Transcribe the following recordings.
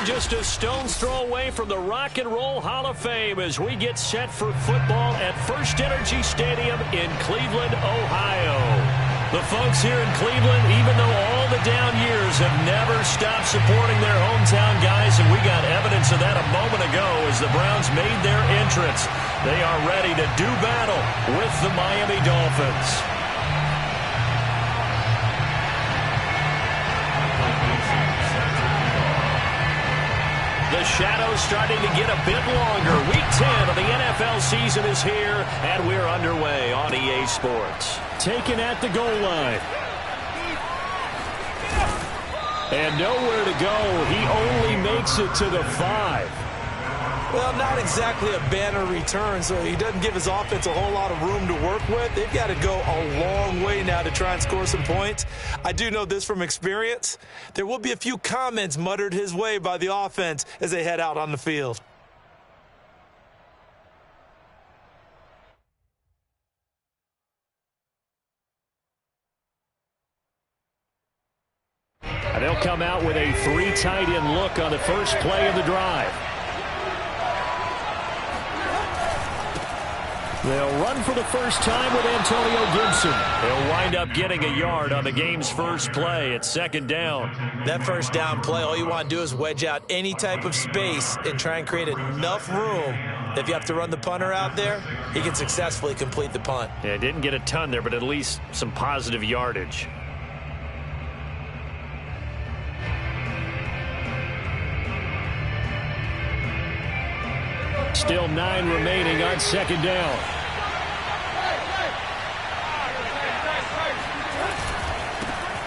just a stone's throw away from the Rock and Roll Hall of Fame as we get set for football at First Energy Stadium in Cleveland, Ohio. The folks here in Cleveland, even though all the down years, have never stopped supporting their hometown guys, and we got evidence of that a moment ago as the Browns made their entrance. They are ready to do battle with the Miami Dolphins. The shadow's starting to get a bit longer. Week 10 of the NFL season is here, and we're underway on EA Sports. Taken at the goal line. And nowhere to go. He only makes it to the 5. Well, not exactly a banner return, so he doesn't give his offense a whole lot of room to work with. They've got to go a long way now to try and score some points. I do know this from experience. There will be a few comments muttered his way by the offense as they head out on the field. And they'll come out with a 3 tight end look on the first play of the drive. They'll run for the first time with Antonio Gibson. He'll wind up getting a yard on the game's first play at 2nd down. That first down play, all you want to do is wedge out any type of space and try and create enough room that if you have to run the punter out there, he can successfully complete the punt. Yeah, didn't get a ton there, but at least some positive yardage. Still 9 remaining on 2nd down.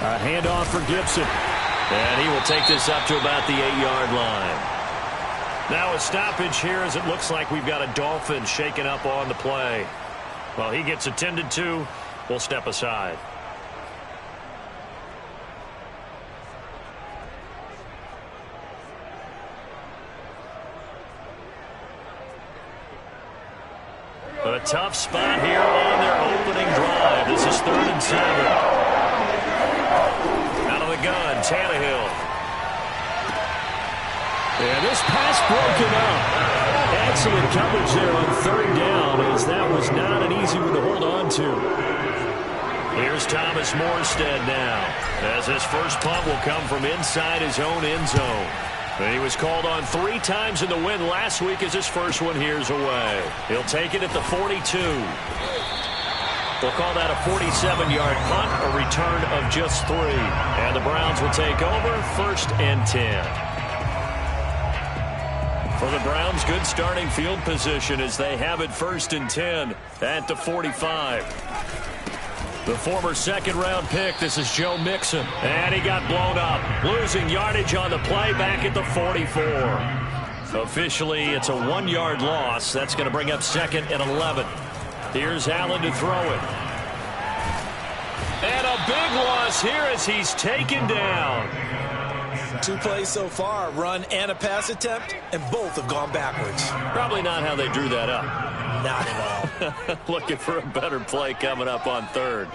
A handoff for Gibson. And he will take this up to about the 8-yard line. Now a stoppage here as it looks like we've got a Dolphin shaken up on the play. Well, he gets attended to. We'll step aside. A tough spot here on their opening drive. This is 3rd and 7. Out of the gun, Tannehill. And this pass broken up. Excellent coverage there on 3rd down, as that was not an easy one to hold on to. Here's Thomas Morstead now, as his first punt will come from inside his own end zone. He was called on 3 times in the win last week as his first one here's away. He'll take it at the 42. We'll call that a 47-yard punt, a return of just 3. And the Browns will take over 1st and 10. For the Browns, good starting field position as they have it 1st and 10 at the 45. The former 2nd-round pick, this is Joe Mixon. And he got blown up, losing yardage on the play back at the 44. Officially, it's a 1-yard loss. That's going to bring up 2nd and 11. Here's Allen to throw it. And a big loss here as he's taken down. 2 plays so far, run and a pass attempt, and both have gone backwards. Probably not how they drew that up. Not at all. Looking for a better play coming up on 3rd.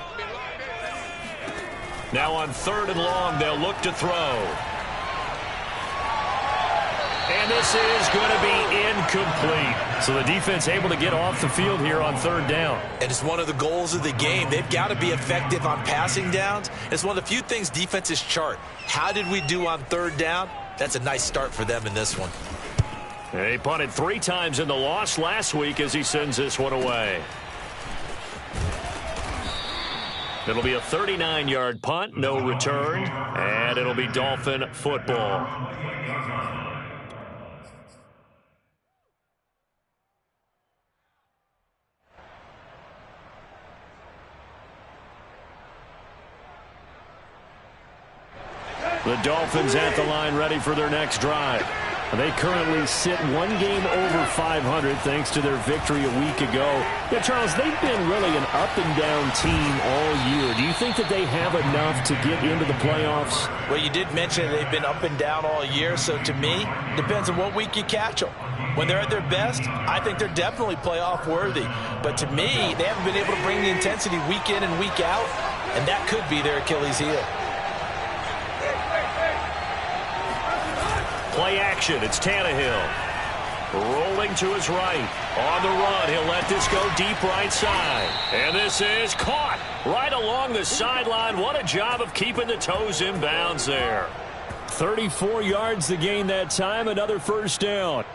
Now on 3rd and long, they'll look to throw. And this is going to be incomplete. So the defense able to get off the field here on 3rd down. And it's one of the goals of the game. They've got to be effective on passing downs. It's one of the few things defenses chart. How did we do on 3rd down? That's a nice start for them in this one. He punted 3 times in the loss last week as he sends this one away. It'll be a 39-yard punt, no return, and it'll be Dolphin football. The Dolphins at the line ready for their next drive. They currently sit 1 game over 500 thanks to their victory a week ago. Yeah, Charles, they've been really an up-and-down team all year. Do you think that they have enough to get into the playoffs? Well, you did mention they've been up and down all year, so to me, depends on what week you catch them. When they're at their best, I think they're definitely playoff worthy. But to me, they haven't been able to bring the intensity week in and week out, and that could be their Achilles heel. Play action. It's Tannehill. Rolling to his right. On the run, he'll let this go deep right side. And this is caught right along the sideline. What a job of keeping the toes in bounds there. 34 yards to gain that time. Another first down.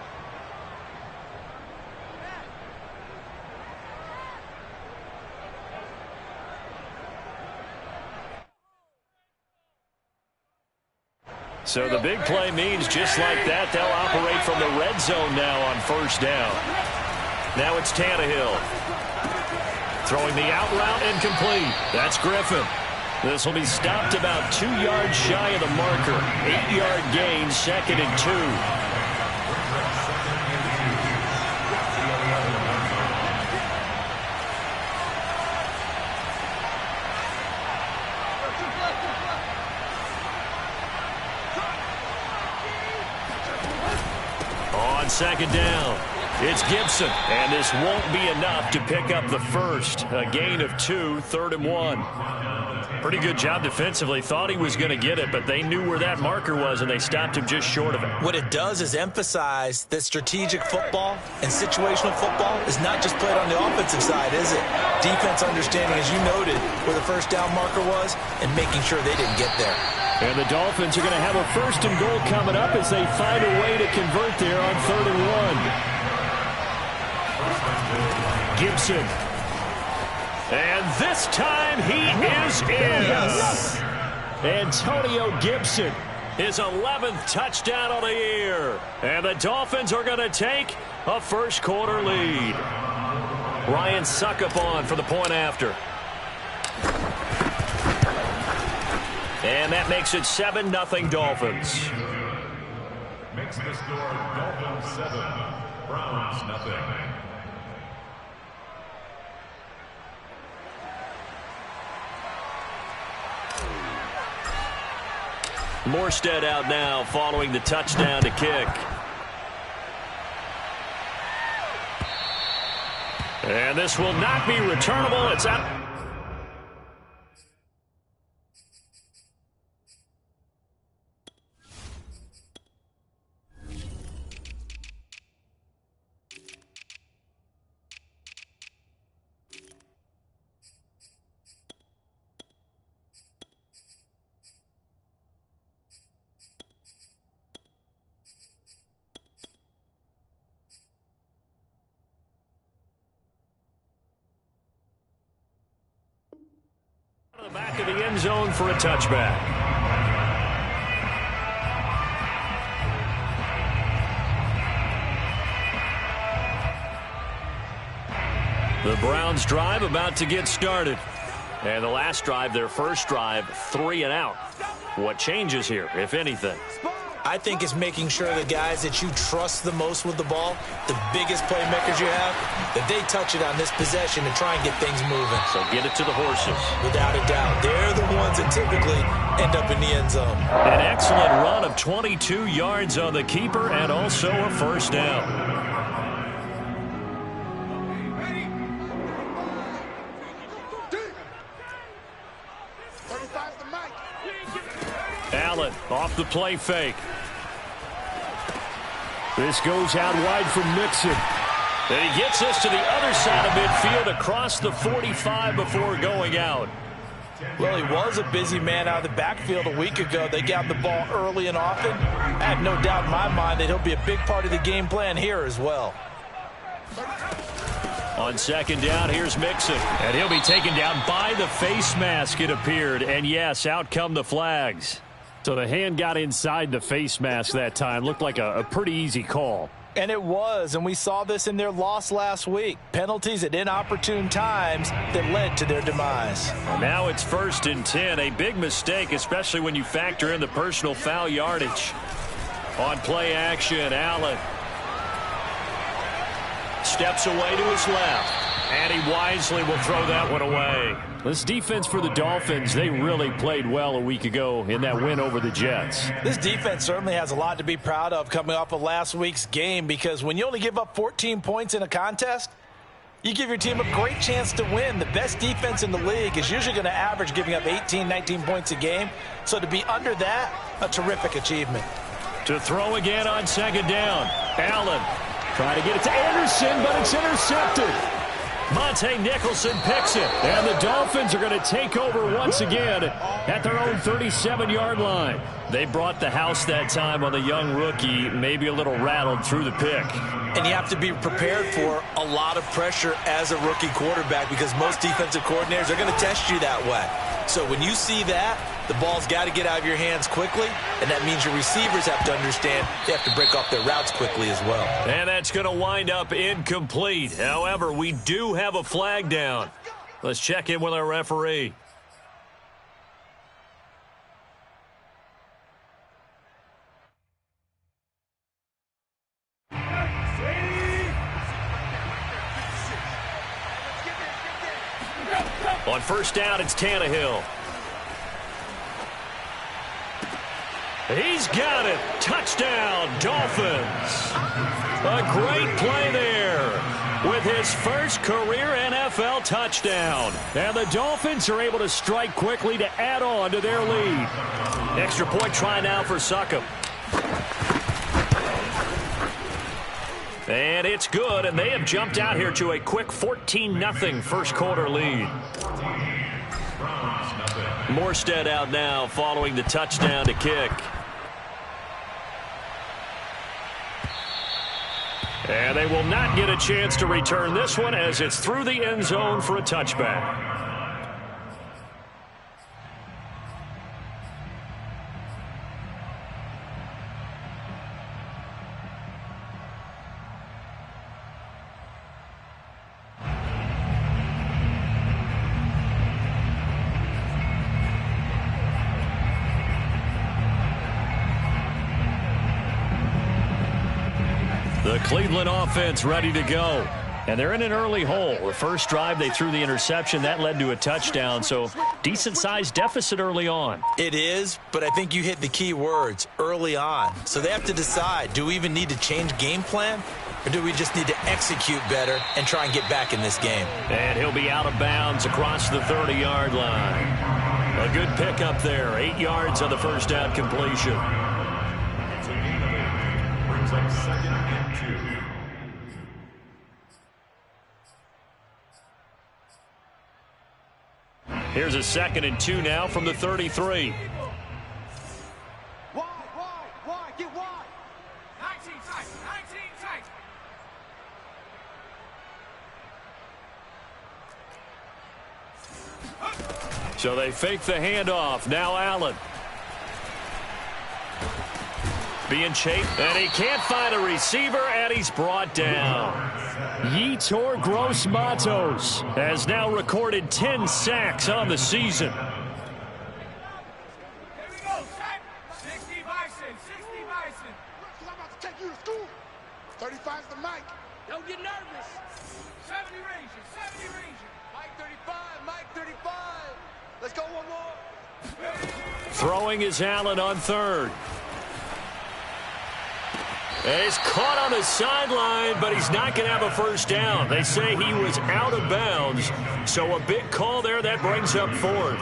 So the big play means just like that, they'll operate from the red zone now on first down. Now it's Tannehill. Throwing the out route incomplete. That's Griffin. This will be stopped about 2 yards shy of the marker. 8-yard gain, 2nd and 2. Second down. It's Gibson, and this won't be enough to pick up the first. A gain of 2, 3rd and 1. Pretty good job defensively. Thought he was going to get it, but they knew where that marker was, and they stopped him just short of it. What it does is emphasize that strategic football and situational football is not just played on the offensive side, is it? Defense understanding, as you noted, where the first down marker was and making sure they didn't get there. And the Dolphins are going to have a 1st and goal coming up as they find a way to convert there on 3rd and 1. Gibson. And this time he is in. Yes. Antonio Gibson, his 11th touchdown of the year. And the Dolphins are going to take a first-quarter lead. Ryan Succop for the point after. And that makes it 7-0 Dolphins. Makes the score Dolphins 7, Browns 0. Morstead out now following the touchdown to kick. And this will not be returnable. It's out. The back of the end zone for a touchback. The Browns drive about to get started. And the last drive, their first drive, 3 and out. What changes here, if anything? I think it's making sure the guys that you trust the most with the ball, the biggest playmakers you have, that they touch it on this possession and try and get things moving. So get it to the horses. Without a doubt. They're the ones that typically end up in the end zone. An excellent run of 22 yards on the keeper and also a first down. Allen off the play fake. This goes out wide from Mixon. And he gets us to the other side of midfield across the 45 before going out. Well, he was a busy man out of the backfield a week ago. They got the ball early and often. I have no doubt in my mind that he'll be a big part of the game plan here as well. On second down, here's Mixon. And he'll be taken down by the face mask, it appeared. And yes, out come the flags. So the hand got inside the face mask that time. Looked like a pretty easy call. And it was, and we saw this in their loss last week. Penalties at inopportune times that led to their demise. Now it's 1st and 10. A big mistake, especially when you factor in the personal foul yardage. On play action, Allen steps away to his left. And he wisely will throw that one away. This defense for the Dolphins, they really played well a week ago in that win over the Jets. This defense certainly has a lot to be proud of coming off of last week's game, because when you only give up 14 points in a contest, you give your team a great chance to win. The best defense in the league is usually going to average giving up 18, 19 points a game. So to be under that, a terrific achievement. To throw again on second down. Allen trying to get it to Anderson, but it's intercepted. Monte Nicholson picks it, and the Dolphins are going to take over once again at their own 37-yard line. They brought the house that time on the young rookie, maybe a little rattled through the pick. And you have to be prepared for a lot of pressure as a rookie quarterback because most defensive coordinators are going to test you that way. So when you see that, the ball's got to get out of your hands quickly, and that means your receivers have to understand they have to break off their routes quickly as well. And that's going to wind up incomplete. However, we do have a flag down. Let's check in with our referee. On first down, it's Tannehill. He's got it. Touchdown, Dolphins. A great play there with his first career NFL touchdown. And the Dolphins are able to strike quickly to add on to their lead. Extra point try now for Succop. And it's good, and they have jumped out here to a quick 14-0 first quarter lead. Morstead out now following the touchdown to kick. And they will not get a chance to return this one as it's through the end zone for a touchback. The Cleveland offense ready to go. And they're in an early hole. The first drive, they threw the interception. That led to a touchdown, so decent-sized deficit early on. It is, but I think you hit the key words, early on. So they have to decide, do we even need to change game plan, or do we just need to execute better and try and get back in this game? And he'll be out of bounds across the 30-yard line. A good pickup there, 8 yards on the first down completion. Brings up 2nd and 2. Here's a 2nd and 2 now from the 33. Wide, get wide. 19 tight. So they fake the handoff. Now Allen. Being chased, and he can't find a receiver, and he's brought down. Yetur Gross-Matos has now recorded 10 sacks on the season. Here we go, set. 60 Bison. I'm about to take you to school. 35's the mic. Don't get nervous. 70 Ranger. Mike 35. Let's go one more. Throwing is Allen on third. And he's caught on the sideline, but he's not going to have a first down. They say he was out of bounds, so a big call there. That brings up fourth.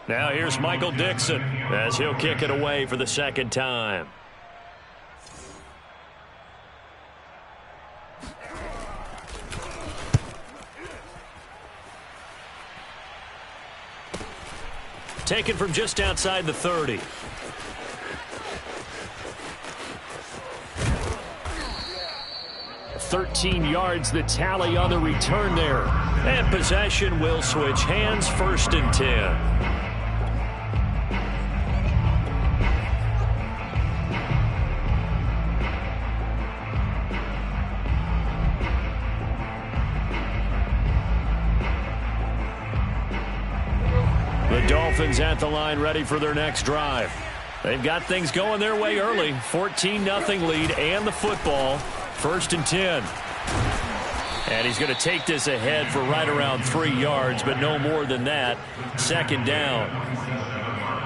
Now here's Michael Dixon as he'll kick it away for the second time. Taken from just outside the 30. $13 yards the tally on the return there. And possession will switch hands, 1st and 10. The Dolphins at the line ready for their next drive. They've got things going their way early. 14-0 lead and the football. 1st and 10. And he's going to take this ahead for right around 3 yards, but no more than that. 2nd down.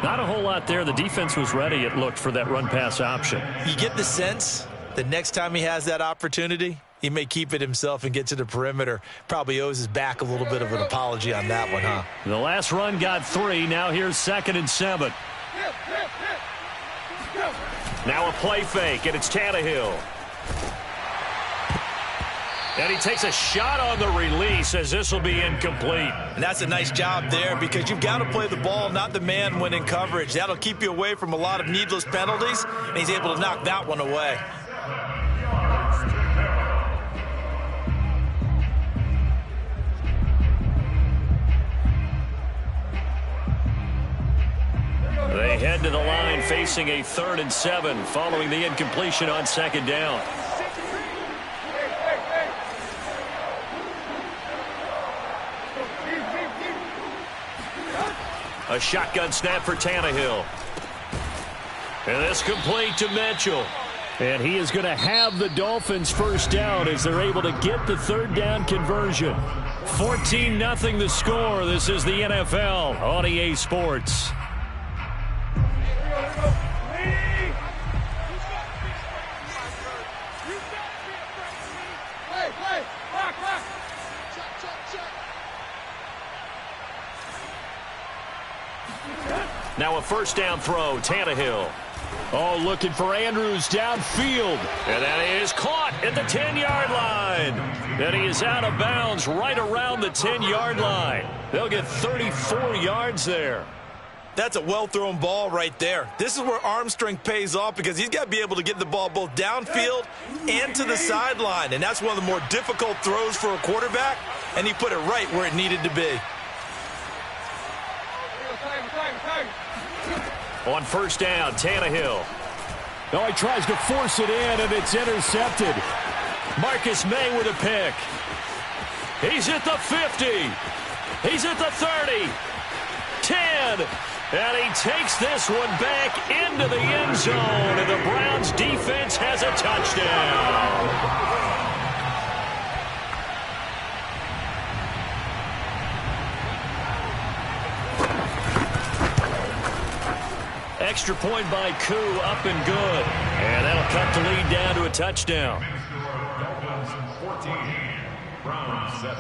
Not a whole lot there. The defense was ready, it looked, for that run-pass option. You get the sense that next time he has that opportunity, He may keep it himself and get to the perimeter. Probably owes his back a little bit of an apology on that one, huh? The last run got 3. Now here's 2nd and 7. Now a play fake, and it's Tannehill. And he takes a shot on the release as this will be incomplete. And that's a nice job there because you've got to play the ball, not the man when in coverage. That'll keep you away from a lot of needless penalties, and he's able to knock that one away. They head to the line facing a 3rd and 7 following the incompletion on 2nd down. A shotgun snap for Tannehill. And this complete to Mitchell. And he is going to have the Dolphins first down as they're able to get the 3rd down conversion. 14-0 the score. This is the NFL on EA Sports. Now a 1st down throw, Tannehill. Oh, looking for Andrews downfield. And that is caught at the 10-yard line. And he is out of bounds right around the 10-yard line. They'll get 34 yards there. That's a well-thrown ball right there. This is where arm strength pays off because he's got to be able to get the ball both downfield and to the sideline. And that's one of the more difficult throws for a quarterback. And he put it right where it needed to be. On 1st down, Tannehill. Oh, he tries to force it in, and it's intercepted. Marcus May with a pick. He's at the 50. He's at the 30. 10. And he takes this one back into the end zone, and the Browns defense has a touchdown. Extra point by Koo, up and good. And that'll cut the lead down to a touchdown. Dolphins 14, Browns 7.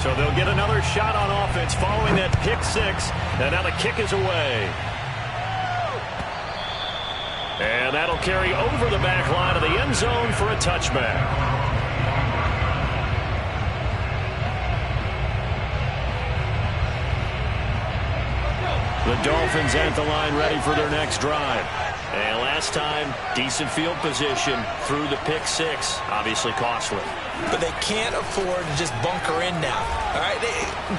So they'll get another shot on offense following that pick 6. And now the kick is away. And that'll carry over the back line of the end zone for a touchback. The Dolphins at the line ready for their next drive. And last time, decent field position through the pick 6. Obviously costly. But they can't afford to just bunker in now. All right,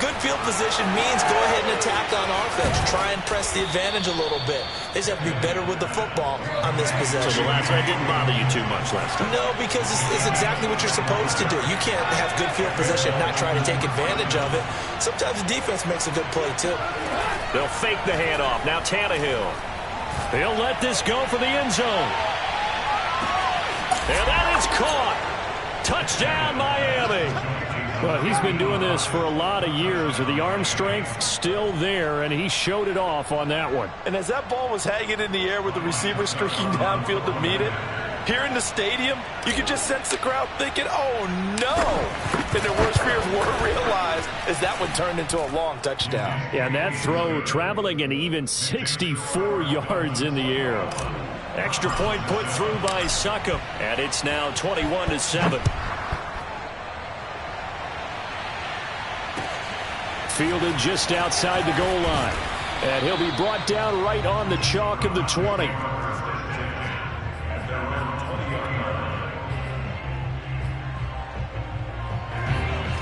good field position means go ahead and attack on offense. Try and press the advantage a little bit. They just have to be better with the football on this possession. So the last one didn't bother you too much last time. No, because it's exactly what you're supposed to do. You can't have good field position and not try to take advantage of it. Sometimes the defense makes a good play, too. They'll fake the handoff. Now Tannehill. They'll let this go for the end zone. And that is caught. Touchdown, Miami. Well, he's been doing this for a lot of years with the arm strength still there, and he showed it off on that one. And as that ball was hanging in the air with the receiver streaking downfield to meet it, here in the stadium, you could just sense the crowd thinking, oh, no. And their worst fears were realized as that one turned into a long touchdown. Yeah, and that throw traveling an even 64 yards in the air. Extra point put through by Succop, and it's now 21-7. Fielded just outside the goal line. And he'll be brought down right on the chalk of the 20.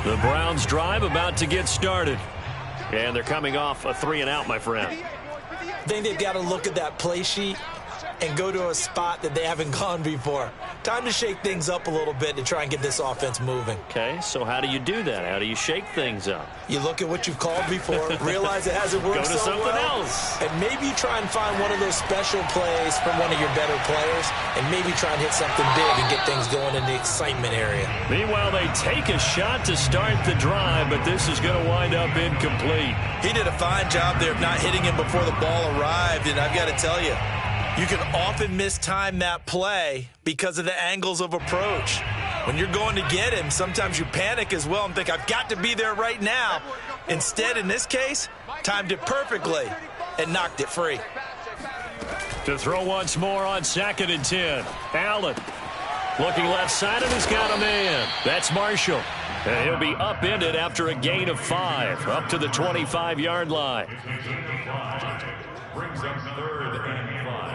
The Browns drive about to get started. And they're coming off a 3-and-out, my friend. I think they've got to look at that play sheet and go to a spot that they haven't gone before. Time to shake things up a little bit to try and get this offense moving. Okay, so how do you do that? How do you shake things up? You look at what you've called before, realize it hasn't worked Go to so something well, else. and maybe try and find one of those special plays from one of your better players, and maybe try and hit something big and get things going in the excitement area. Meanwhile, they take a shot to start the drive, but this is going to wind up incomplete. He did a fine job there of not hitting him before the ball arrived, and I've got to tell you, you can often mistime that play because of the angles of approach. When you're going to get him, sometimes you panic as well and think, I've got to be there right now. Instead, in this case, timed it perfectly and knocked it free. To throw once more on 2nd and 10. Allen looking left side, and he's got a man. That's Marshall. And he'll be upended after a gain of 5, up to the 25-yard line. Brings up 3rd and 5.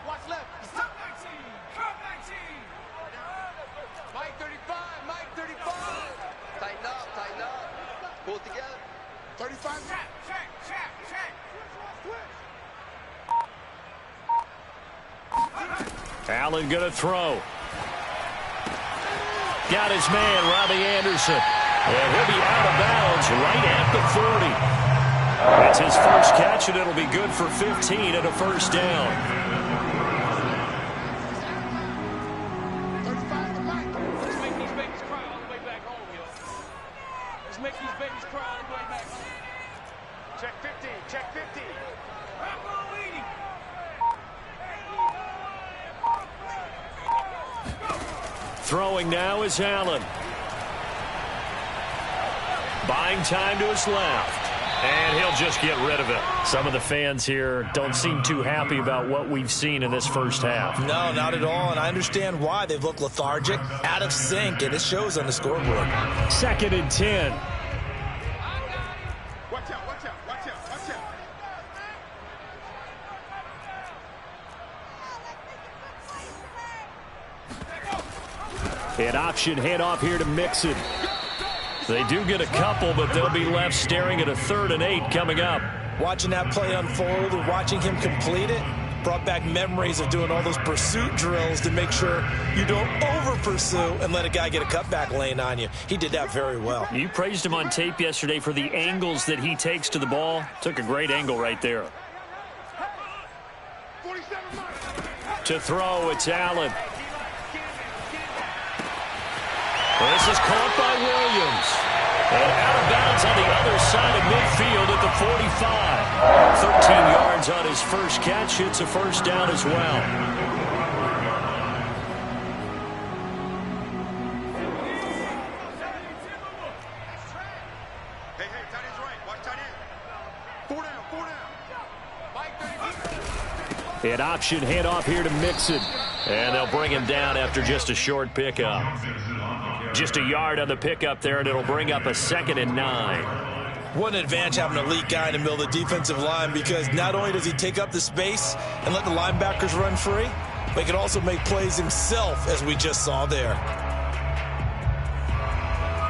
Watch left. Stop 19. Come 19. Mike 35. Tighten up. Pull it together. 35. Check. Allen going to throw. Got his man, Robbie Anderson. And he'll be out of bounds right at the 40. That's his first catch, and it'll be good for 15 and a first down. 35 to Mike. Let's make these babies cry all the way back home, yo. Let's make these babies cry all the way back home. Check 50. Throwing now is Allen. Buying time to his left. And he'll just get rid of it. Some of the fans here don't seem too happy about what we've seen in this first half. No, not at all, and I understand why. They've looked lethargic, out of sync, and it shows on the scoreboard. 2nd and 10. Watch out. An option handoff here to Mixon. They do get a couple, but they'll be left staring at a 3rd and 8 coming up. Watching that play unfold and watching him complete it brought back memories of doing all those pursuit drills to make sure you don't over-pursue and let a guy get a cutback lane on you. He did that very well. You praised him on tape yesterday for the angles that he takes to the ball. Took a great angle right there. 47 Mike. To throw, it's Allen. This is caught by Williams. And out of bounds on the other side of midfield at the 45. 13 yards on his first catch. It's a first down as well. Hey, tight end's right. Watch tight end. 4 down. An option handoff here to Mixon. And they'll bring him down after just a short pickup. Just a yard on the pickup there, and it'll bring up a 2nd and 9. What an advantage having an elite guy in the middle of the defensive line, because not only does he take up the space and let the linebackers run free, but he can also make plays himself, as we just saw there.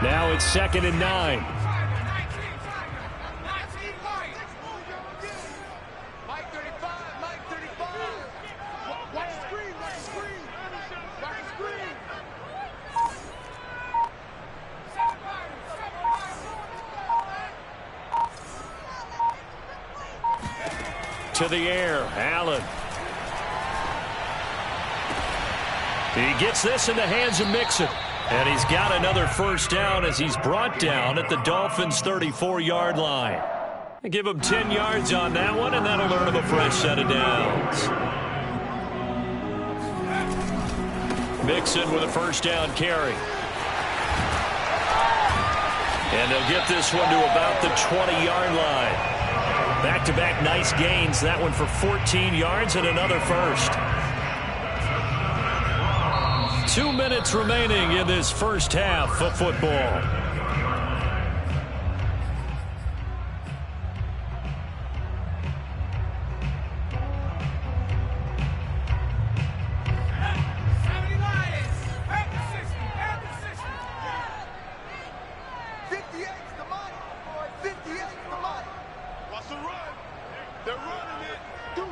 Now it's 2nd and 9. To the air, Allen. He gets this in the hands of Mixon. And he's got another first down as he's brought down at the Dolphins' 34-yard line. Give him 10 yards on that one, and that'll earn him a fresh set of downs. Mixon with a first down carry. And they'll get this one to about the 20-yard line. Back-to-back nice gains. That one for 14 yards and another first. 2 minutes remaining in this first half of football. They're running it. Deuce.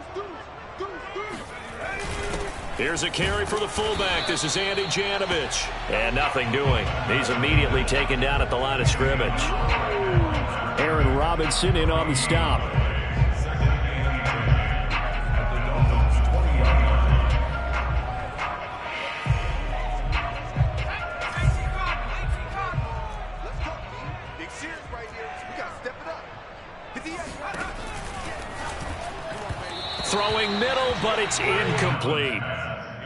Here's a carry for the fullback. This is Andy Janovich. And nothing doing. He's immediately taken down at the line of scrimmage. Aaron Robinson in on the stop. Throwing middle, but it's incomplete.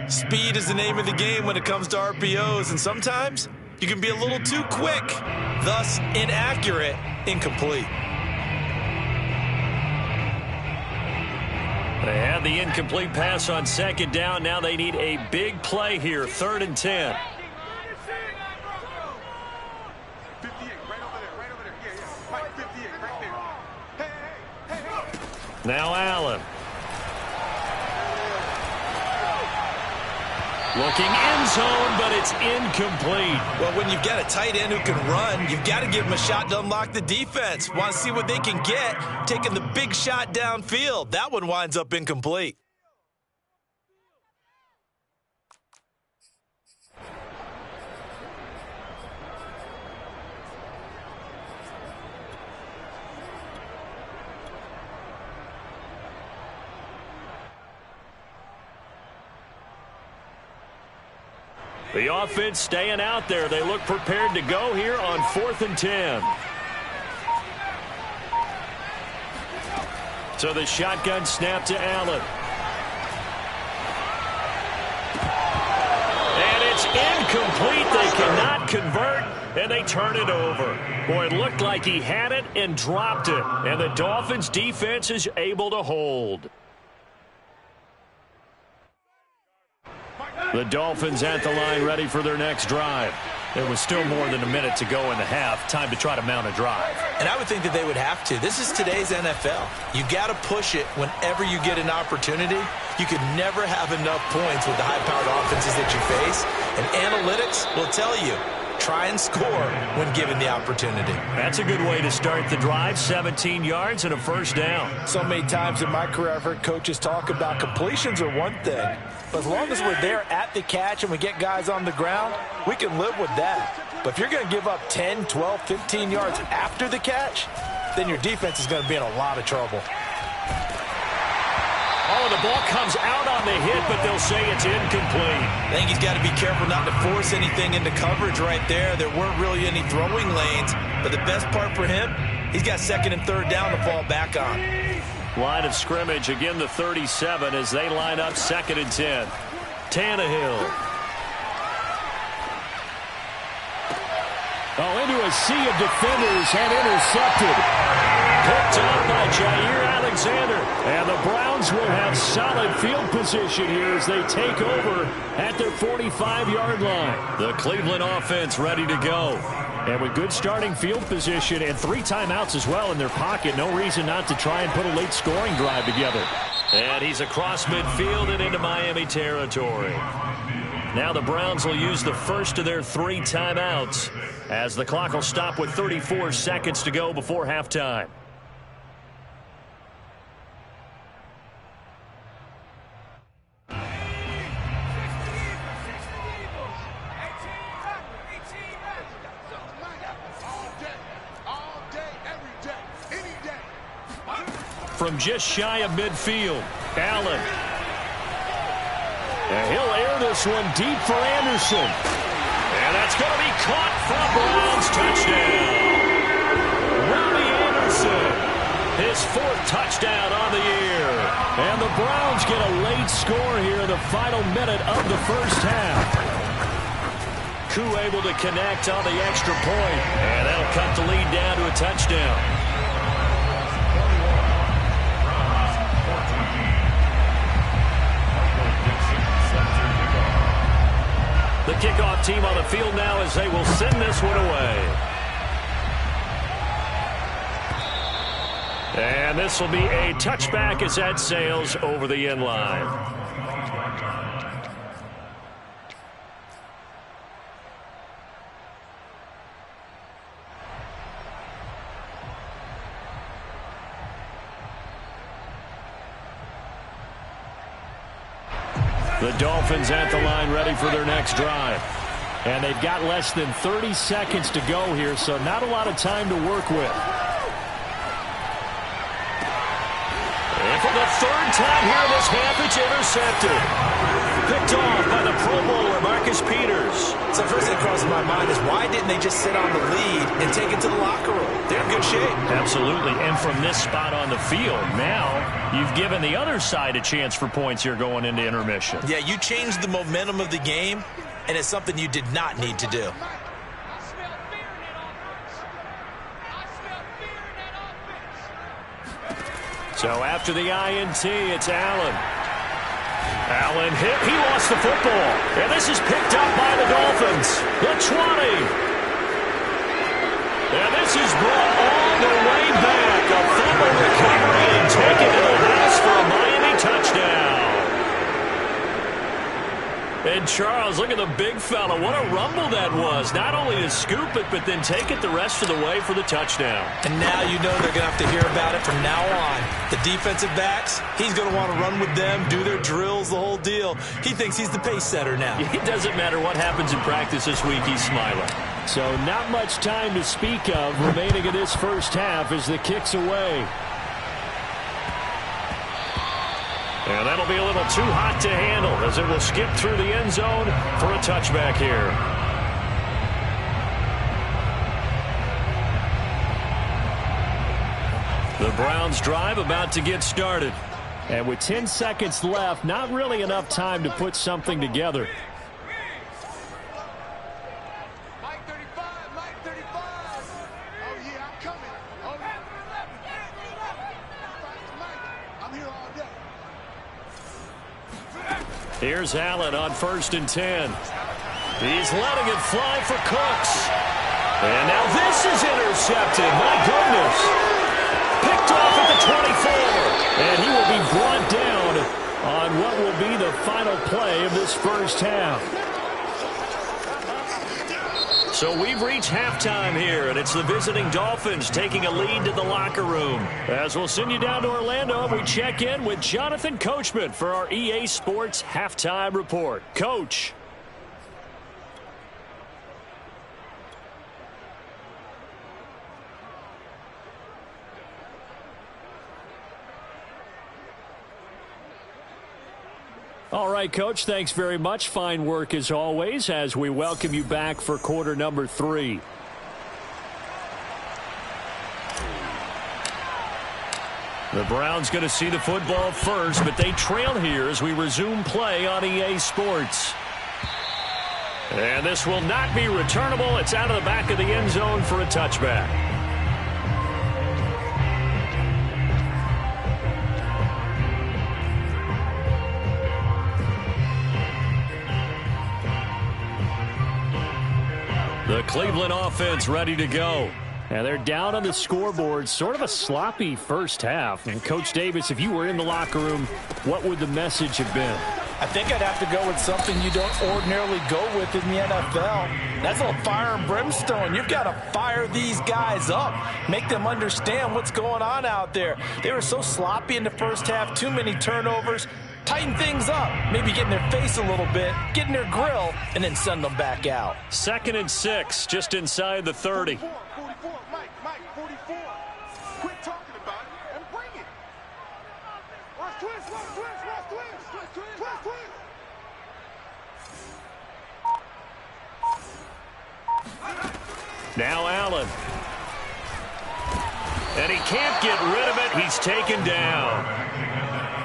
Speed is the name of the game when it comes to RPOs, and sometimes you can be a little too quick, thus inaccurate, incomplete. They had the incomplete pass on second down. Now they need a big play here, 3rd and 10. 58, right over there. Yeah. Mike, 58, right there. Hey. Now Allen. Looking end zone, but it's incomplete. Well, when you've got a tight end who can run, you've got to give him a shot to unlock the defense. Want to see what they can get, taking the big shot downfield. That one winds up incomplete. The offense staying out there. They look prepared to go here on 4th and 10. So the shotgun snap to Allen. And it's incomplete. They cannot convert, and they turn it over. Boy, it looked like he had it and dropped it. And the Dolphins' defense is able to hold. The Dolphins at the line, ready for their next drive. There was still more than a minute to go in the half. Time to try to mount a drive. And I would think that they would have to. This is today's NFL. You got to push it whenever you get an opportunity. You could never have enough points with the high-powered offenses that you face. And analytics will tell you, try and score when given the opportunity. That's a good way to start the drive. 17 yards and a first down. So many times in my career, I've heard coaches talk about completions are one thing. But as long as we're there at the catch and we get guys on the ground, we can live with that. But if you're going to give up 10, 12, 15 yards after the catch, then your defense is going to be in a lot of trouble. Oh, the ball comes out on the hit, but they'll say it's incomplete. I think he's got to be careful not to force anything into coverage right there. There weren't really any throwing lanes. But the best part for him, he's got 2nd and 3rd down to fall back on. Line of scrimmage, again the 37 as they line up 2nd and 10. Tannehill. Oh, into a sea of defenders and intercepted. Picked up by Jair Alexander. And the Browns will have solid field position here as they take over at their 45-yard line. The Cleveland offense ready to go. And with good starting field position and 3 timeouts as well in their pocket, no reason not to try and put a late scoring drive together. And he's across midfield and into Miami territory. Now the Browns will use the first of their 3 timeouts as the clock will stop with 34 seconds to go before halftime. From just shy of midfield, Allen. And he'll air this one deep for Anderson. And that's going to be caught for a Browns touchdown. Robbie Anderson, his 4th touchdown on the year. And the Browns get a late score here in the final minute of the first half. Koo able to connect on the extra point. And that'll cut the lead down to a touchdown. The kickoff team on the field now as they will send this one away. And this will be a touchback as that sails over the end line. The Dolphins at the line ready for their next drive. And they've got less than 30 seconds to go here, so not a lot of time to work with. And for the third time here in this half, it's intercepted. Picked off by the Pro Bowler, Marcus Peters. So first thing crosses my mind is why didn't they just sit on the lead and take it to the locker room? They're in good shape. Absolutely. And from this spot on the field, now you've given the other side a chance for points here going into intermission. Yeah, you changed the momentum of the game, and it's something you did not need to do. So after the INT, it's Allen. Allen hit. He lost the football. And this is picked up by the Dolphins. The 20. And this is brought all the way back. A fumble recovery and taken to the house for a Miami touchdown. And Charles, look at the big fella. What a rumble that was. Not only to scoop it, but then take it the rest of the way for the touchdown. And now you know they're going to have to hear about it from now on. The defensive backs, he's going to want to run with them, do their drills, the whole deal. He thinks he's the pace setter now. It doesn't matter what happens in practice this week, he's smiling. So not much time to speak of remaining in this first half as the kick's away. And that'll be a little too hot to handle as it will skip through the end zone for a touchback here. The Browns drive about to get started. And with 10 seconds left, not really enough time to put something together. Mike 35, Mike 35. Oh, yeah, I'm coming. Oh, yeah. I'm here all day. Here's Allen on 1st and 10. He's letting it fly for Cooks. And now this is intercepted. My goodness. Picked off at the 24. And he will be brought down on what will be the final play of this first half. So we've reached halftime here, and it's the visiting Dolphins taking a lead to the locker room. As we'll send you down to Orlando, we check in with Jonathan Coachman for our EA Sports Halftime Report. Coach. All right, Coach, thanks very much. Fine work as always as we welcome you back for quarter number 3. The Browns going to see the football first, but they trail here as we resume play on EA Sports. And this will not be returnable. It's out of the back of the end zone for a touchback. The Cleveland offense ready to go. And they're down on the scoreboard. Sort of a sloppy first half. And Coach Davis, if you were in the locker room, what would the message have been? I think I'd have to go with something you don't ordinarily go with in the NFL. That's a fire and brimstone. You've got to fire these guys up. Make them understand what's going on out there. They were so sloppy in the first half. Too many turnovers. Tighten things up. Maybe get in their face a little bit. Get in their grill. And then send them back out. 2nd and 6. Just inside the 30. 44, Mike, 44. Quit talking about it and bring it. Rush twist. Now Allen. And he can't get rid of it. He's taken down.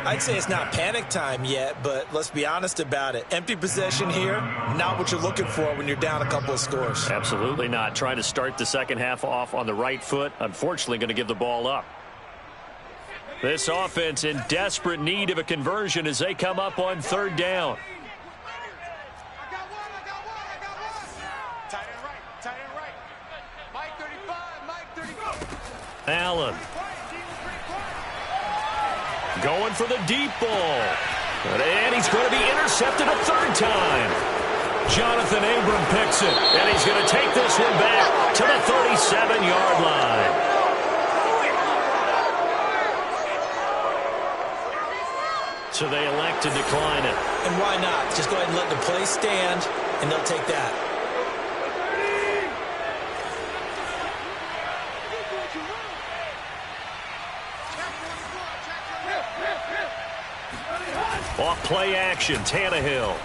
I'd say it's not panic time yet, but let's be honest about it. Empty possession here, not what you're looking for when you're down a couple of scores. Absolutely not. Trying to start the second half off on the right foot. Unfortunately, going to give the ball up. This offense in desperate need of a conversion as they come up on 3rd down. I got one. Tight end right. Mike 35. Allen. Going for the deep ball. And he's going to be intercepted a 3rd time. Jonathan Abram picks it. And he's going to take this one back to the 37-yard line. So they elect to decline it. And why not? Just go ahead and let the play stand, and they'll take that. Off play action, Tannehill.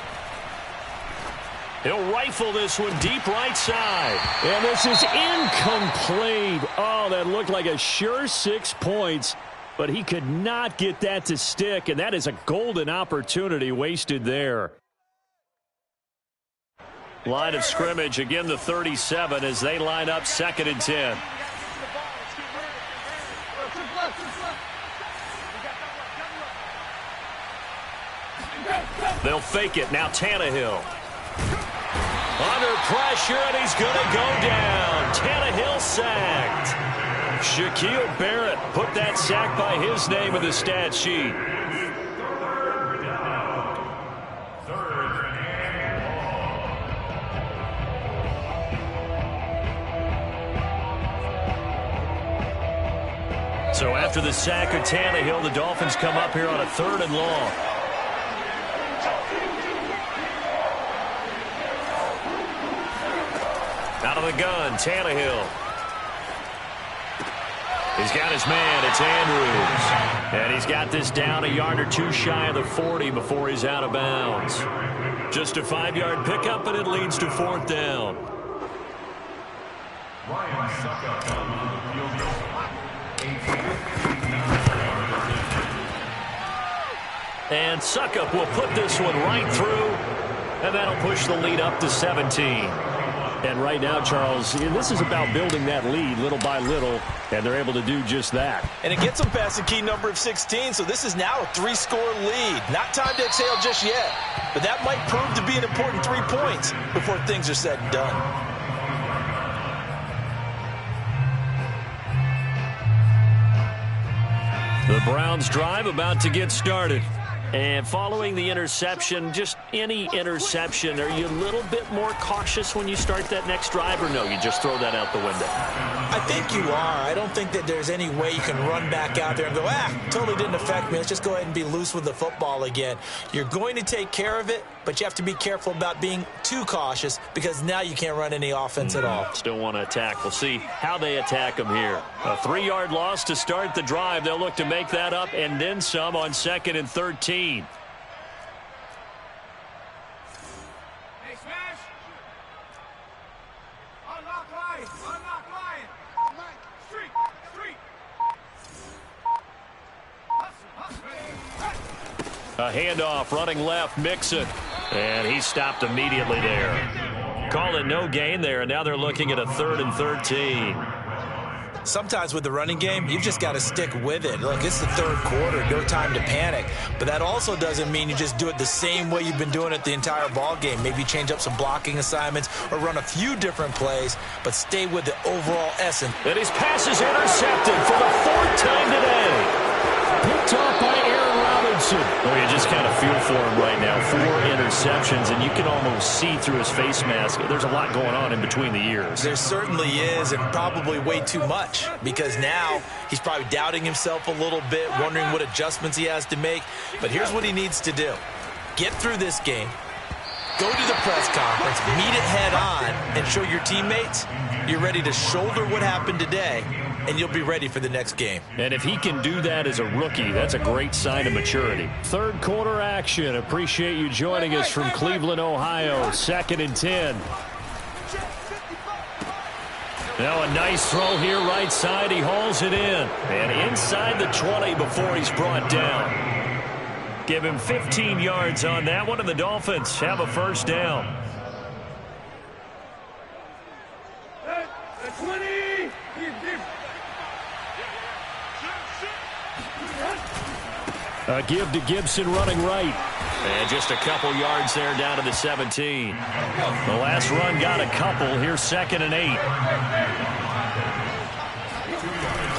He'll rifle this one deep right side. And this is incomplete. Oh, that looked like a sure 6 points. But he could not get that to stick, and that is a golden opportunity wasted there. Line of scrimmage, again the 37 as they line up 2nd and 10. They'll fake it. Now Tannehill. Under pressure, and he's going to go down. Tannehill sacked. Shaquille Barrett put that sack by his name in the stat sheet. So after the sack of Tannehill, the Dolphins come up here on a 3rd and long. Out of the gun, Tannehill. He's got his man. It's Andrews. And he's got this down a yard or two shy of the 40 before he's out of bounds. Just a 5-yard pickup, and it leads to 4th down. Ryan Suckup on the field goal. And Suckup will put this one right through, and that'll push the lead up to 17. And right now, Charles, this is about building that lead little by little, and they're able to do just that. And it gets them past the key number of 16, so this is now a 3-score lead. Not time to exhale just yet, but that might prove to be an important 3 points before things are said and done. The Browns drive about to get started. And following the interception, just any interception, are you a little bit more cautious when you start that next drive, or no, you just throw that out the window? I think you are. I don't think that there's any way you can run back out there and go, totally didn't affect me. Let's just go ahead and be loose with the football again. You're going to take care of it, but you have to be careful about being too cautious because now you can't run any offense at all. Still want to attack. We'll see how they attack them here. A 3-yard loss to start the drive. They'll look to make that up and then some on 2nd and 13. Hey, Smash! Unlock line! Unlock line! Mike, street! Street! A handoff running left, Mixon. And he stopped immediately there. Call it no gain there, and now they're looking at a 3rd and 13. Sometimes with the running game, you've just got to stick with it. Look, it's the 3rd quarter, no time to panic. But that also doesn't mean you just do it the same way you've been doing it the entire ball game. Maybe change up some blocking assignments or run a few different plays, but stay with the overall essence. And his pass is intercepted for the 4th time today. Picked off by Aaron Robinson. Well, you just kind of feel for him right now. 4 interceptions, and you can almost see through his face mask. There's a lot going on in between the ears. There certainly is, and probably way too much, because now he's probably doubting himself a little bit, wondering what adjustments he has to make. But here's what he needs to do. Get through this game. Go to the press conference, meet it head on, and show your teammates you're ready to shoulder what happened today, and you'll be ready for the next game. And if he can do that as a rookie, that's a great sign of maturity. 3rd quarter action. Appreciate you joining us from Cleveland, Ohio. 2nd and 10. Now a nice throw here right side. He hauls it in. And inside the 20 before he's brought down. Give him 15 yards on that one, and the Dolphins have a 1st down. The 20! A give to Gibson running right. And just a couple yards there down to the 17. The last run got a couple. Here's 2nd and 8.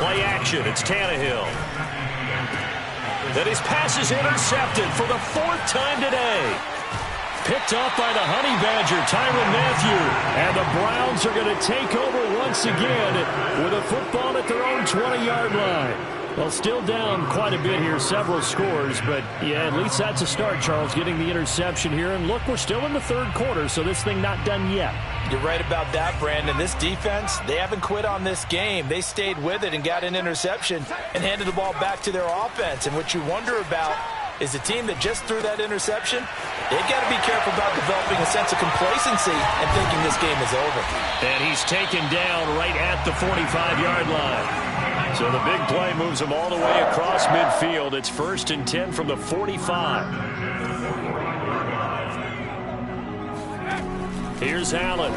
Play action. It's Tannehill. Then his pass is intercepted for the 4th time today. Picked off by the Honey Badger, Tyrann Mathieu. And the Browns are going to take over once again with a football at their own 20-yard line. Well, still down quite a bit here, several scores, but yeah, at least that's a start, Charles, getting the interception here. And look, we're still in the third quarter, so this thing not done yet. You're right about that, Brandon. This defense, they haven't quit on this game. They stayed with it and got an interception and handed the ball back to their offense. And what you wonder about is the team that just threw that interception, they've got to be careful about developing a sense of complacency and thinking this game is over. And he's taken down right at the 45-yard line. So the big play moves him all the way across midfield. It's 1st and 10 from the 45. Here's Allen.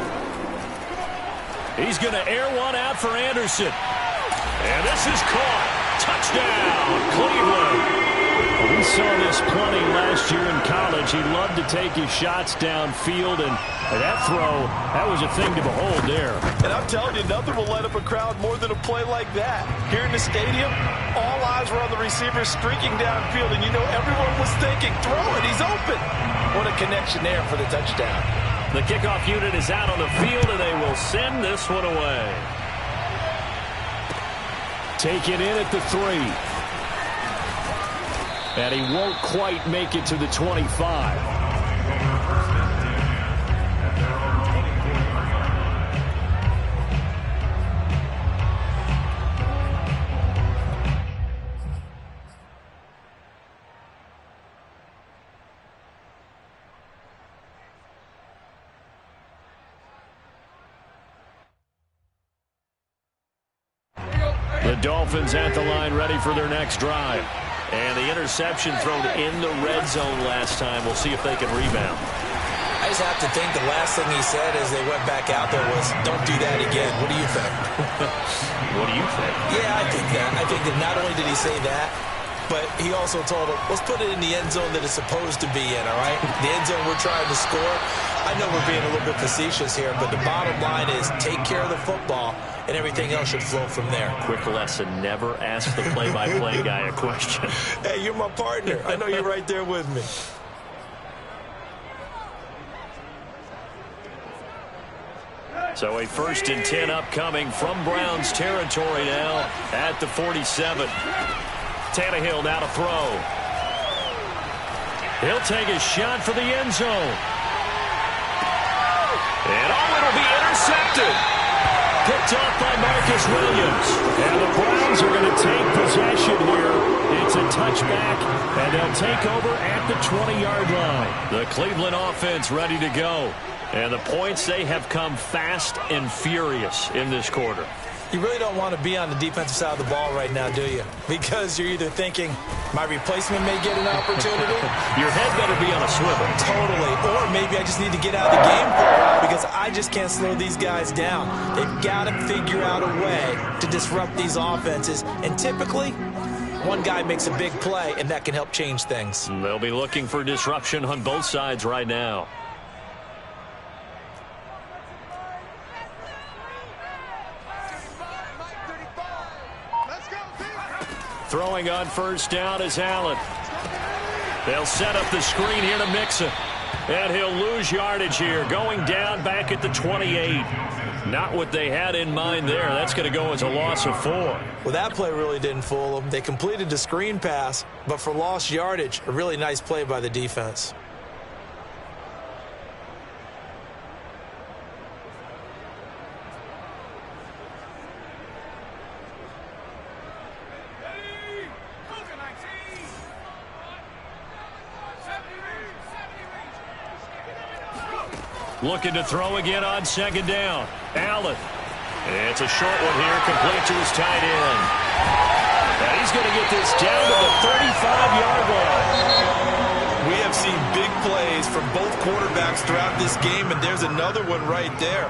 He's going to air one out for Anderson. And this is caught. Touchdown, Cleveland. We saw this plenty last year in college. He loved to take his shots downfield, and that throw, that was a thing to behold there. And I'm telling you, nothing will light up a crowd more than a play like that. Here in the stadium, all eyes were on the receiver streaking downfield, and you know everyone was thinking, throw it, he's open. What a connection there for the touchdown. The kickoff unit is out on the field, and they will send this one away. Take it in at the 3. And he won't quite make it to the 25. The Dolphins at the line, ready for their next drive. And the interception thrown in the red zone last time. We'll see if they can rebound. I just have to think the last thing he said as they went back out there was, don't do that again. What do you think? What do you think? Yeah, I think that. I think that not only did he say that, but he also told him, let's put it in the end zone that it's supposed to be in, all right? The end zone we're trying to score. I know we're being a little bit facetious here, but the bottom line is take care of the football, and everything else should flow from there. Quick lesson, never ask the play-by-play guy a question. Hey, you're my partner. I know you're right there with me. So a 1st and 10 upcoming from Browns territory now at the 47. Tannehill now to throw. He'll take a shot for the end zone. And it'll be intercepted. Picked off by Marcus Williams. And the Browns are going to take possession here. It's a touchback, and they'll take over at the 20-yard line. The Cleveland offense ready to go. And the points, they have come fast and furious in this quarter. You really don't want to be on the defensive side of the ball right now, do you? Because you're either thinking, my replacement may get an opportunity. Your head better be on a swivel. Totally. Or maybe I just need to get out of the game for a while because I just can't slow these guys down. They've got to figure out a way to disrupt these offenses. And typically, one guy makes a big play, and that can help change things. They'll be looking for disruption on both sides right now. Throwing on 1st down is Allen. They'll set up the screen here to Mixon. And he'll lose yardage here, going down back at the 28. Not what they had in mind there. That's going to go as a loss of 4. Well, that play really didn't fool them. They completed the screen pass, but for lost yardage, a really nice play by the defense. Looking to throw again on 2nd down. Allen. It's a short one here, complete to his tight end. And he's going to get this down to the 35-yard line. We have seen big plays from both quarterbacks throughout this game, and there's another one right there.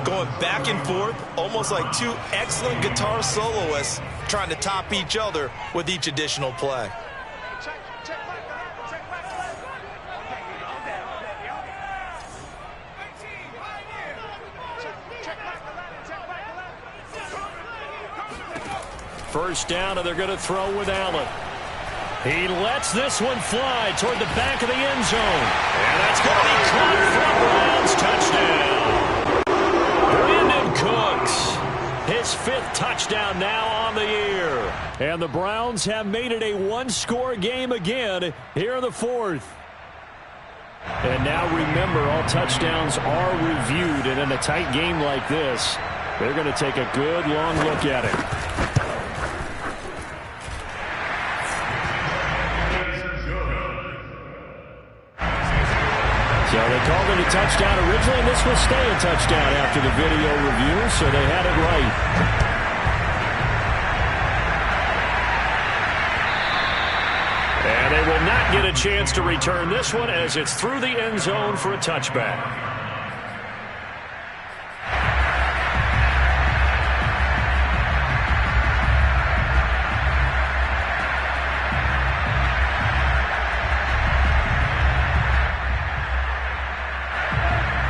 Going back and forth, almost like two excellent guitar soloists trying to top each other with each additional play. First down, and they're going to throw with Allen. He lets this one fly toward the back of the end zone. And that's going to be caught for a Browns touchdown. Brandon Cooks. his 5th touchdown now on the year. And the Browns have made it a one-score game again here in the 4th. And now remember, all touchdowns are reviewed, and in a tight game like this, they're going to take a good long look at it. So they called it a touchdown originally, and this will stay a touchdown after the video review, so they had it right. And they will not get a chance to return this one as it's through the end zone for a touchback.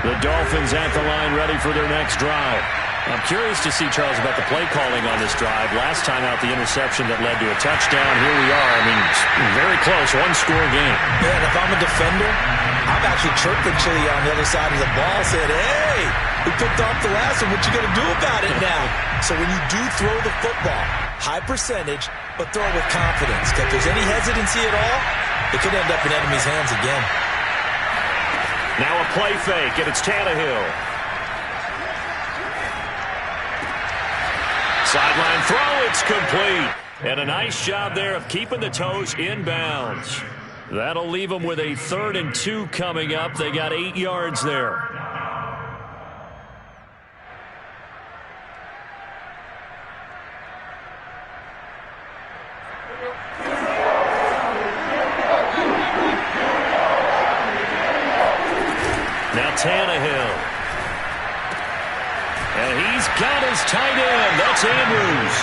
The Dolphins at the line ready for their next drive. I'm curious to see, Charles, about the play calling on this drive. Last time out, the interception that led to a touchdown. Here we are. I mean, very close, one-score game. Man, if I'm a defender, I'm actually chirping Chili on the other side of the ball, saying, hey, we picked off the last one. What you going to do about it now? So when you do throw the football, high percentage, but throw it with confidence. If there's any hesitancy at all, it could end up in enemy's hands again. Now a play fake, and it's Tannehill. Sideline throw, it's complete. And a nice job there of keeping the toes inbounds. That'll leave them with a 3rd and 2 coming up. They got 8 yards there. Now Tannehill. And he's got his tight end. That's Andrews.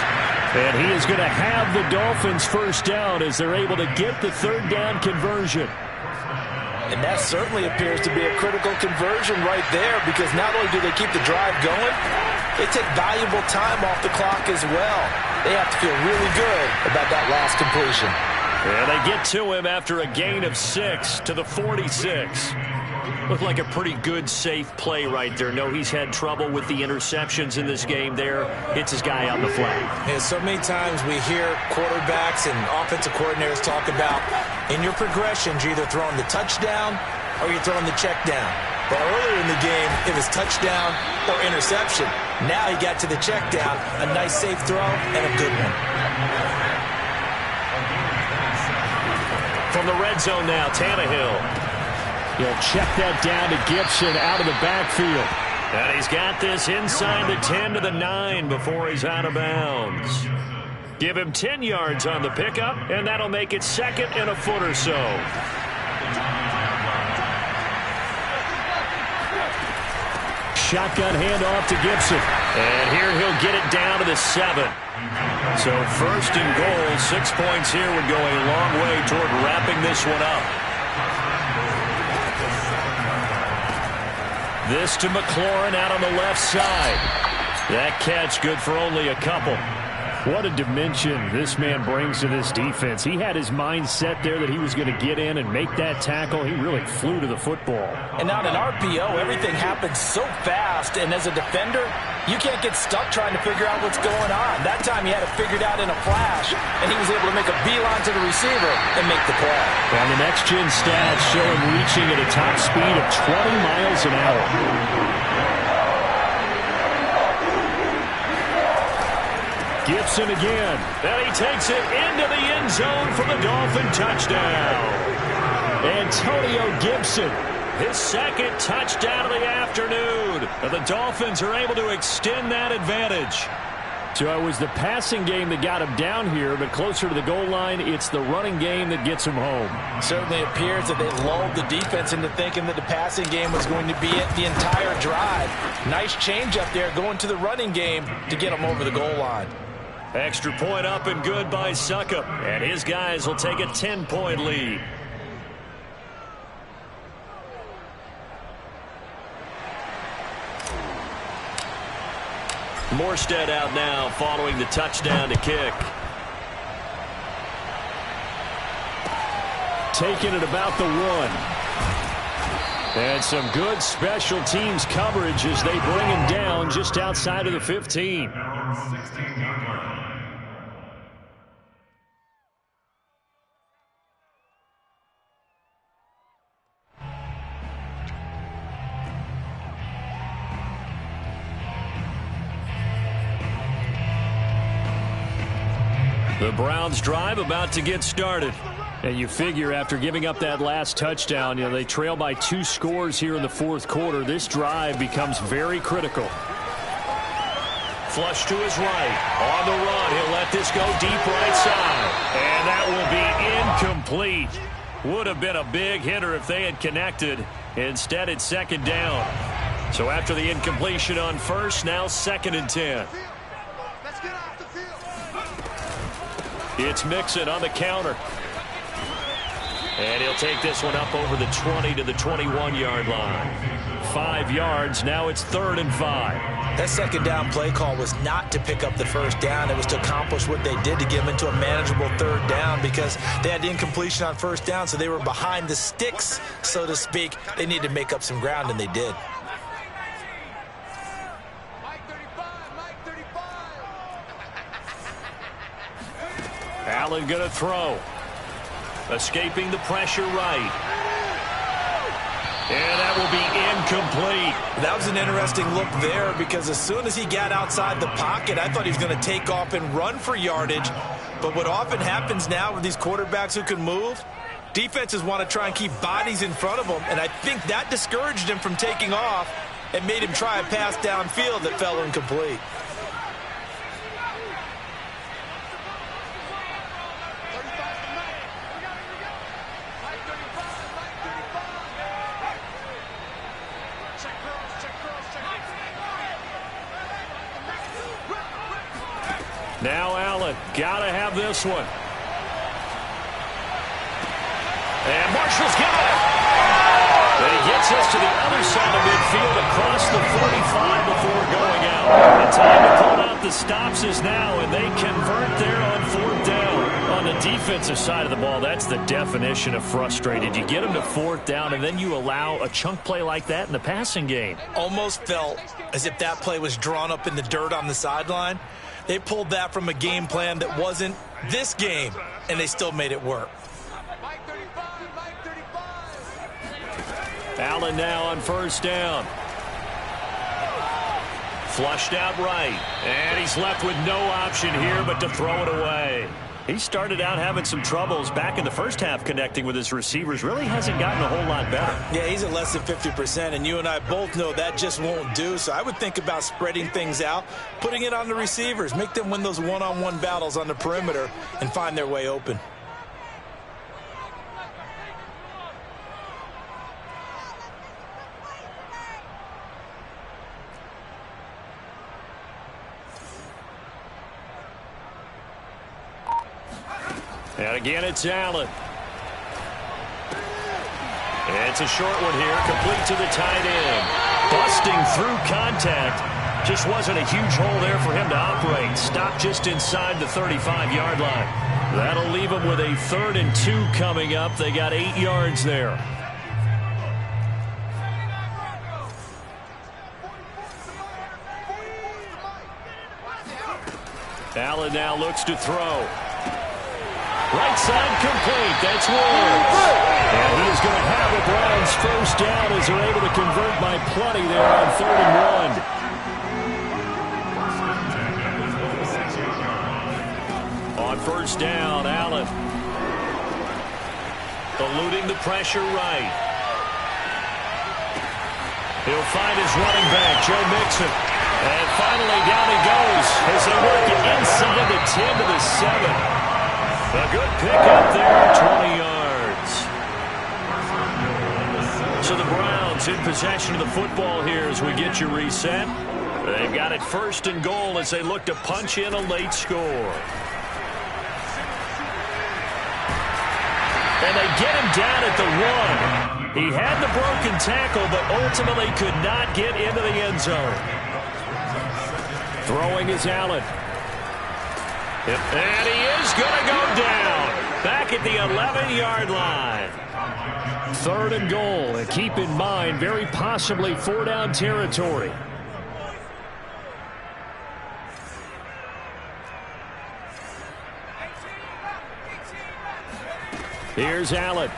And he is going to have the Dolphins first down as they're able to get the 3rd down conversion. And that certainly appears to be a critical conversion right there, because not only do they keep the drive going, they take valuable time off the clock as well. They have to feel really good about that last completion. And they get to him after a gain of 6 to the 46. Looked like a pretty good, safe play right there. No, he's had trouble with the interceptions in this game there. Hits his guy out in the flat. And so many times we hear quarterbacks and offensive coordinators talk about, in your progressions, you're either throwing the touchdown or you're throwing the check down. But earlier in the game, it was touchdown or interception. Now he got to the check down, a nice safe throw, and a good one. From the red zone now, Tannehill. He'll check that down to Gibson out of the backfield. And he's got this inside the 10 to the 9 before he's out of bounds. Give him 10 yards on the pickup, and that'll make it 2nd and a foot or so. Shotgun handoff to Gibson. And here he'll get it down to the 7. So 1st and goal, 6 points here would go a long way toward wrapping this one up. This to McLaurin out on the left side. That catch good for only a couple. What a dimension this man brings to this defense. He had his mind set there that he was going to get in and make that tackle. He really flew to the football. And on an RPO, everything happens so fast. And as a defender, you can't get stuck trying to figure out what's going on. That time he had it figured out in a flash, and he was able to make a beeline to the receiver and make the play. And the next-gen stats show him reaching at a top speed of 20 miles an hour. Gibson again. And he takes it into the end zone for the Dolphin touchdown. Antonio Gibson, his 2nd touchdown of the afternoon. And the Dolphins are able to extend that advantage. So it was the passing game that got him down here, but closer to the goal line, it's the running game that gets him home. Certainly appears that they lulled the defense into thinking that the passing game was going to be it the entire drive. Nice change up there going to the running game to get him over the goal line. Extra point up and good by Succop. And his guys will take a 10-point lead. Morstead out now following the touchdown to kick. Taking it about the 1. And some good special teams coverage as they bring him down just outside of the 15. The Browns drive about to get started. And you figure after giving up that last touchdown, they trail by 2 scores here in the fourth quarter. This drive becomes very critical. Flush to his right. On the run. He'll let this go deep right side. And that will be incomplete. Would have been a big hitter if they had connected. Instead, it's second down. So after the incompletion on first, now 2nd and 10. It's Mixon on the counter. And he'll take this one up over the 20 to the 21-yard line. 5 yards. Now it's 3rd and 5. That second down play call was not to pick up the first down. It was to accomplish what they did to get them into a manageable 3rd down because they had the incompletion on first down, so they were behind the sticks, so to speak. They needed to make up some ground, and they did. Allen going to throw. Escaping the pressure right. And that will be incomplete. That was an interesting look there because as soon as he got outside the pocket, I thought he was going to take off and run for yardage. But what often happens now with these quarterbacks who can move, defenses want to try and keep bodies in front of them. And I think that discouraged him from taking off and made him try a pass downfield that fell incomplete. Now Allen, gotta have this one. And Marshall's got it. And he gets us to the other side of midfield across the 45 before going out. The time to pull out the stops is now, and they convert there on 4th down. On the defensive side of the ball, that's the definition of frustrated. You get them to 4th down, and then you allow a chunk play like that in the passing game. Almost felt as if that play was drawn up in the dirt on the sideline. They pulled that from a game plan that wasn't this game, and they still made it work. Allen now on 1st down. Flushed out right. And he's left with no option here but to throw it away. He started out having some troubles back in the first half connecting with his receivers. Really hasn't gotten a whole lot better. Yeah, he's at less than 50%, and you and I both know that just won't do. So I would think about spreading things out, putting it on the receivers, make them win those one-on-one battles on the perimeter and find their way open. And again, it's Allen. And it's a short one here, complete to the tight end. Busting through contact. Just wasn't a huge hole there for him to operate. Stopped just inside the 35-yard line. That'll leave him with a 3rd and 2 coming up. They got 8 yards there. Allen now looks to throw. Right side complete. That's Woods. And he is going to have the Browns 1st down as they're able to convert by plenty there on 3rd and 1. On 1st down, Allen. Eluding the pressure right. He'll find his running back, Joe Mixon. And finally down he goes as they work it inside the 10 to the 7. A good pickup there, 20 yards. So the Browns in possession of the football here as we get you reset. They've got it 1st and goal as they look to punch in a late score. And they get him down at the 1. He had the broken tackle, but ultimately could not get into the end zone. Throwing is Allen. And he is going to go down back at the 11-yard line. 3rd and goal. And keep in mind, very possibly 4-down territory. Here's Allen.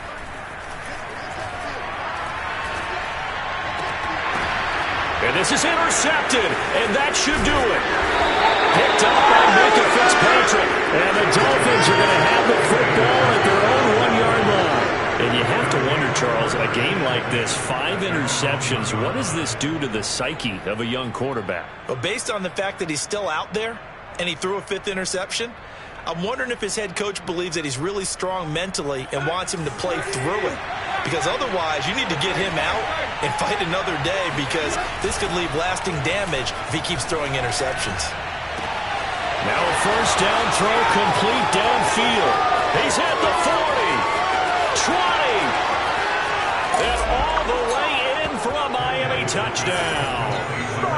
And this is intercepted, and that should do it. Picked up by Minkah Fitzpatrick. And the Dolphins are going to have the football at their own 1-yard line. And you have to wonder, Charles, a game like this, 5 interceptions, what does this do to the psyche of a young quarterback? But based on the fact that he's still out there and he threw a 5th interception, I'm wondering if his head coach believes that he's really strong mentally and wants him to play through it. Because otherwise, you need to get him out and fight another day, because this could leave lasting damage if he keeps throwing interceptions. Now a 1st down throw complete downfield. He's at the 40, 20, and all the way in for a Miami touchdown.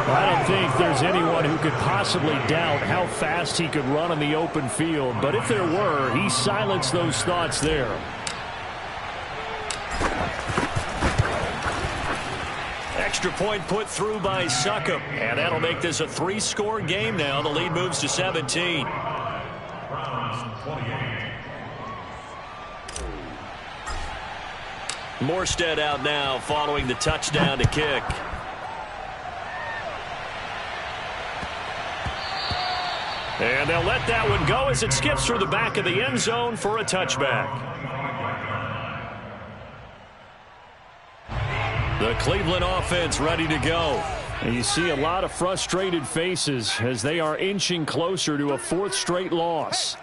I don't think there's anyone who could possibly doubt how fast he could run on the open field, but if there were, he silenced those thoughts there. Extra point put through by Succop, and that'll make this a 3-score game now. The lead moves to 17. Morstead out now following the touchdown to kick. And they'll let that one go as it skips through the back of the end zone for a touchback. The Cleveland offense ready to go. And you see a lot of frustrated faces as they are inching closer to a 4th straight loss.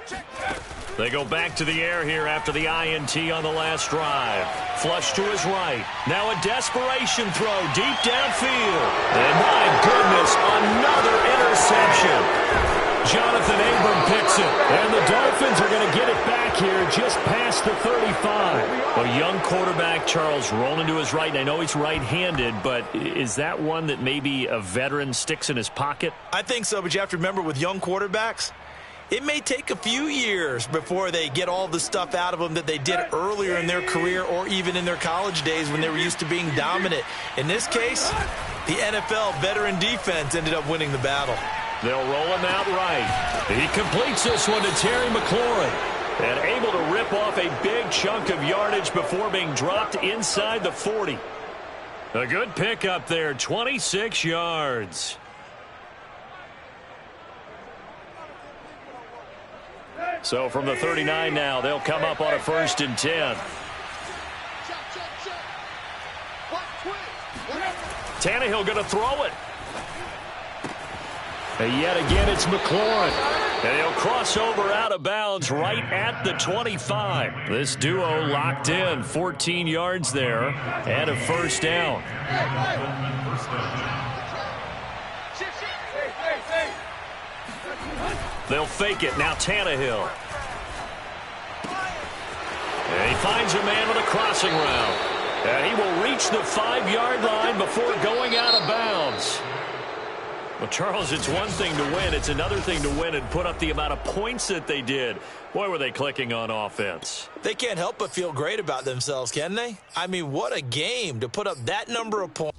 They go back to the air here after the INT on the last drive. Flush to his right. Now a desperation throw deep downfield. And my goodness, another interception. Jonathan Abram picks it, and the Dolphins are going to get it back here just past the 35. A young quarterback, Charles, rolling to his right. And I know he's right-handed, but is that one that maybe a veteran sticks in his pocket? I think so, but you have to remember, with young quarterbacks, it may take a few years before they get all the stuff out of them that they did earlier in their career or even in their college days when they were used to being dominant. In this case, the NFL veteran defense ended up winning the battle. They'll roll him out right. He completes this one to Terry McLaurin. And able to rip off a big chunk of yardage before being dropped inside the 40. A good pick up there, 26 yards. So from the 39 now, they'll come up on a 1st and 10. Tannehill going to throw it. And yet again, it's McLaurin. And he'll cross over out of bounds right at the 25. This duo locked in, 14 yards there, and a 1st down. They'll fake it. Now Tannehill. And he finds a man with a crossing route. And he will reach the 5-yard line before going out of bounds. Well, Charles, it's one thing to win. It's another thing to win and put up the amount of points that they did. Boy, were they clicking on offense. They can't help but feel great about themselves, can they? I mean, what a game to put up that number of points.